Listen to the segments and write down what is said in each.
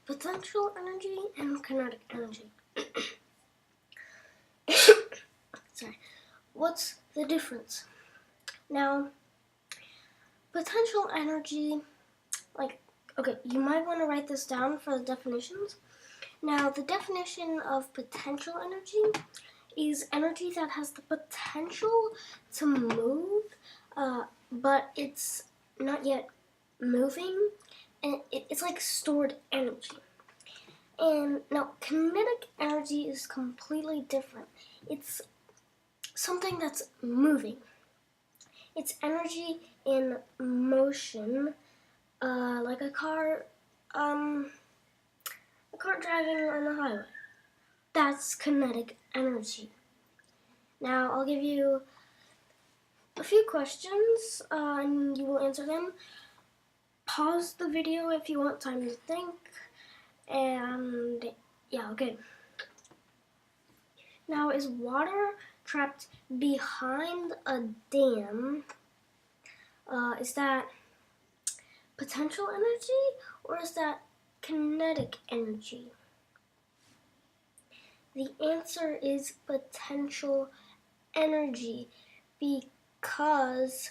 potential energy and kinetic energy. Sorry. What's the difference? Now, potential energy, okay, you might want to write this down for the definitions. Now, the definition of potential energy is energy that has the potential to move, but it's not yet moving, and it's like stored energy. And now, kinetic energy is completely different. It's something that's moving. It's energy in motion, like a car driving on the highway. That's kinetic energy. Now, I'll give you a few questions, and you will answer them. Pause the video if you want time to think, and yeah, okay. Now, is water trapped behind a dam? Is that potential energy, or is that kinetic energy? The answer is potential energy, because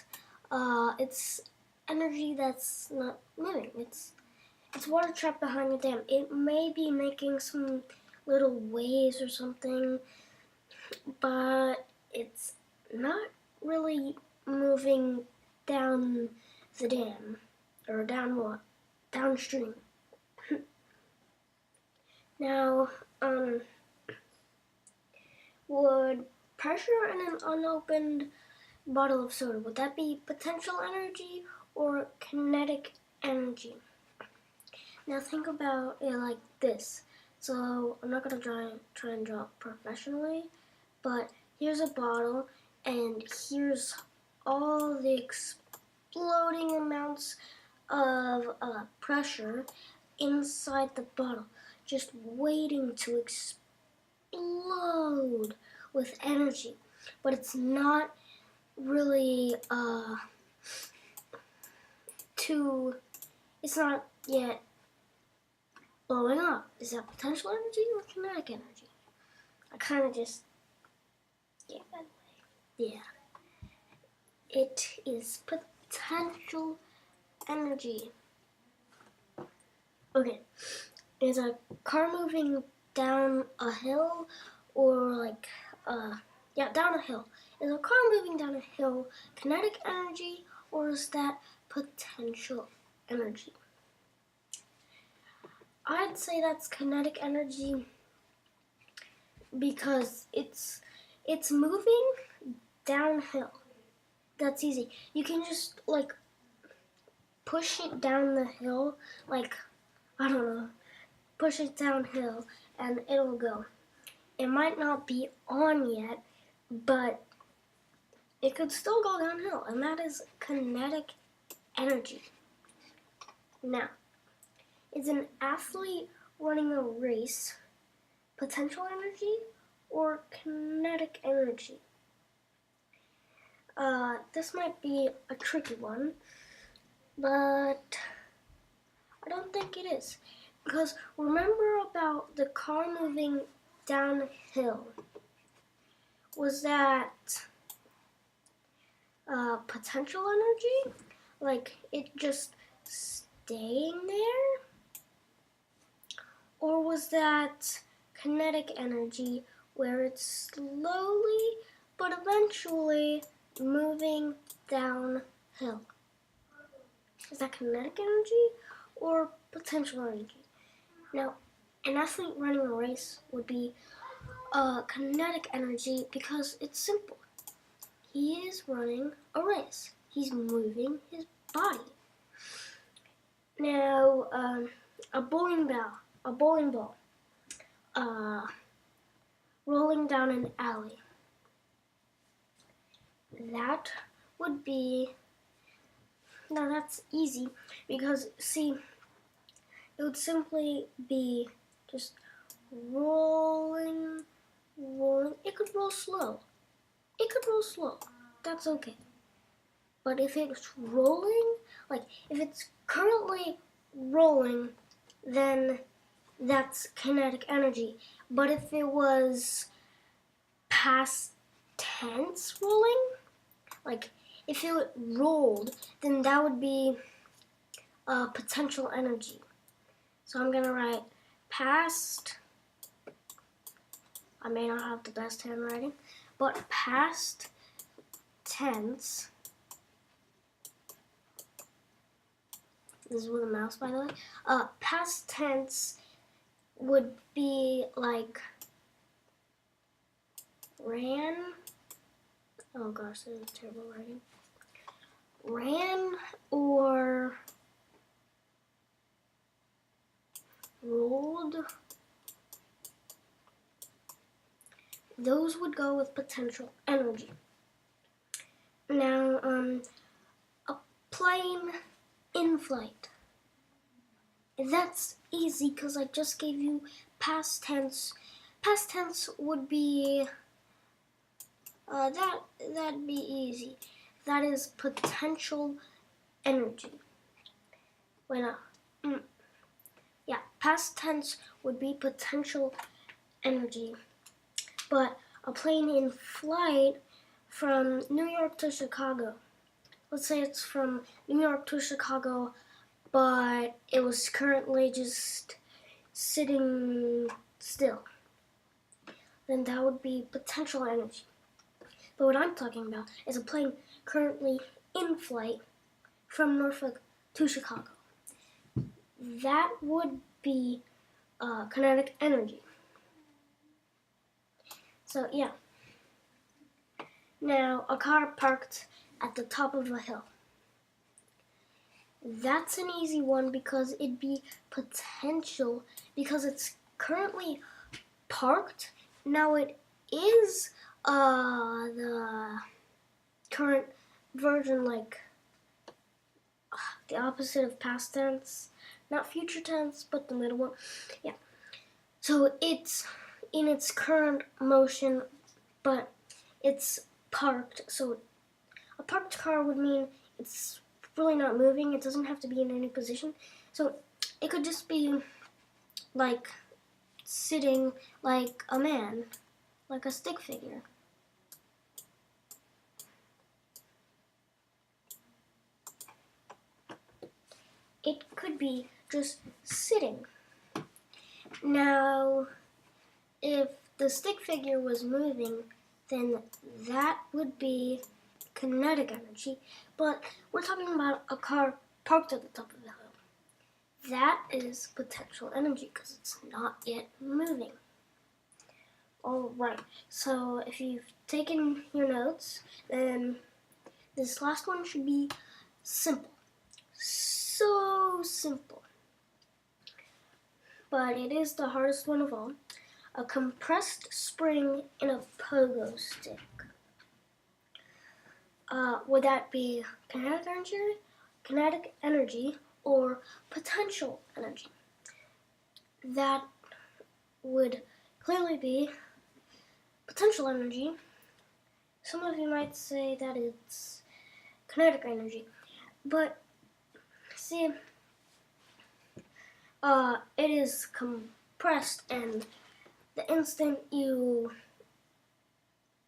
it's energy that's not moving. It's water trapped behind a dam. It may be making some little waves or something, but it's not really moving down the dam, or downstream. Now, would pressure in an unopened bottle of soda, would that be potential energy or kinetic energy? Now think about it like this. So I'm not going to try and draw professionally, but here's a bottle, and here's all the exploding amounts of pressure inside the bottle, just waiting to explode with energy. But it's not really it's not yet blowing up. Is that potential energy or kinetic energy? I kind of just gave that away. Yeah. It is potential energy. Okay. Is a car moving down a hill, or down a hill? Is a car moving down a hill kinetic energy, or is that potential energy? I'd say that's kinetic energy, because it's moving downhill. That's easy. You can just push it down the hill, I don't know, push it downhill and it'll go. It might not be on yet, but it could still go downhill, and that is kinetic energy. Now, is an athlete running a race potential energy or kinetic energy? This might be a tricky one, but I don't think it is. Because remember about the car moving downhill. Was that potential energy? Like it just staying there? Or was that kinetic energy, where it's slowly but eventually moving downhill? Is that kinetic energy or potential energy? Now, an athlete running a race would be kinetic energy, because it's simple. He is running a race. He's moving his body. Now, a bowling ball, rolling down an alley. That would be, now that's easy, because see, it would simply be just rolling. It could roll slow. That's okay. But if it's rolling, if it's currently rolling, then that's kinetic energy. But if it was past tense rolling, like if it rolled, then that would be potential energy. So I'm gonna write past, I may not have the best handwriting, but past tense, this is with a mouse by the way, past tense would be like ran, oh gosh, this is terrible writing, ran or rolled. Those would go with potential energy. Now, a plane in flight. That's easy because I just gave you past tense. Past tense would be, that'd be easy. That is potential energy. Yeah, past tense would be potential energy. But a plane in flight from New York to Chicago. Let's say it's from New York to Chicago, but it was currently just sitting still. Then that would be potential energy. But what I'm talking about is a plane currently in flight from Norfolk to Chicago. That would be kinetic energy. So yeah. Now, a car parked at the top of a hill. That's an easy one because it'd be potential because it's currently parked. Now it is the current version, like the opposite of past tense, not future tense, but the middle one. Yeah. So it's in its current motion, but it's parked. So a parked car would mean it's really not moving. It doesn't have to be in any position. So it could just be like sitting like a man, like a stick figure. It could be just sitting. Now, if the stick figure was moving, then that would be kinetic energy, but we're talking about a car parked at the top of the hill. That is potential energy because it's not yet moving. Alright, so if you've taken your notes, then this last one should be simple. So simple. But it is the hardest one of all. A compressed spring in a pogo stick. Would that be kinetic energy or potential energy? That would clearly be potential energy. Some of you might say that it's kinetic energy, but see, it is compressed, and the instant you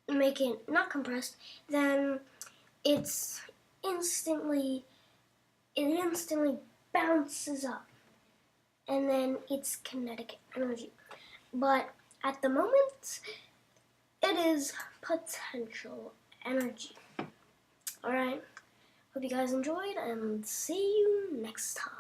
make it not compressed, then it instantly bounces up, and then it's kinetic energy. But at the moment, it is potential energy. Alright, hope you guys enjoyed, and see you next time.